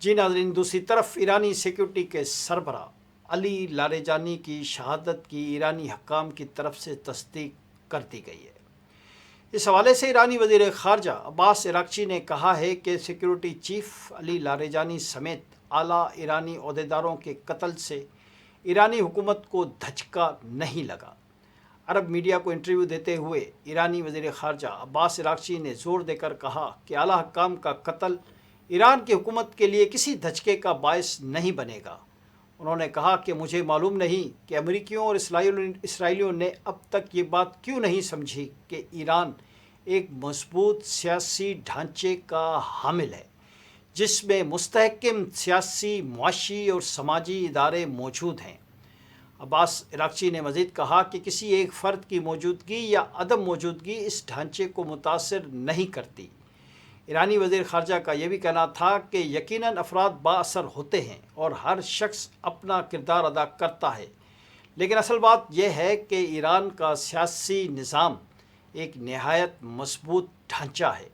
जी नाज़रीन, दूसरी तरफ ईरानी सिक्योरिटी के सरबराह अली लारेजानी की शहादत की ईरानी हकाम की तरफ से तस्दीक कर दी गई है। इस हवाले से ईरानी वज़ीर ख़ारजा अब्बास अराग़ची ने कहा है कि सिक्योरिटी चीफ अली लारेजानी समेत आला ईरानी ओहदेदारों के कत्ल से ईरानी हुकूमत को धचका नहीं लगा। अरब मीडिया को इंटरव्यू देते हुए ईरानी वज़ीर ख़ारजा अब्बास अराग़ची ने ज़ोर देकर कहा कि आला हकाम का कत्ल ईरान की हुकूमत के लिए किसी धचके का बायस नहीं बनेगा। उन्होंने कहा कि मुझे मालूम नहीं कि अमेरिकियों और इसराइलियों ने अब तक ये बात क्यों नहीं समझी कि ईरान एक मजबूत सियासी ढांचे का हामिल है जिसमें मुस्तहकम सियासी, मुआशी और समाजी इदारे मौजूद हैं। अब्बास अराग़ची ने मज़ीद कहा कि किसी एक फ़र्द की मौजूदगी या अदम मौजूदगी इस ढांचे को मुतासिर नहीं करती। ईरानी वज़ीर ख़ारजा का यह भी कहना था कि यकीनन अफराद बाअसर होते हैं और हर शख्स अपना किरदार अदा करता है, लेकिन असल बात यह है कि ईरान का सियासी निज़ाम एक नहायत मजबूत ढांचा है।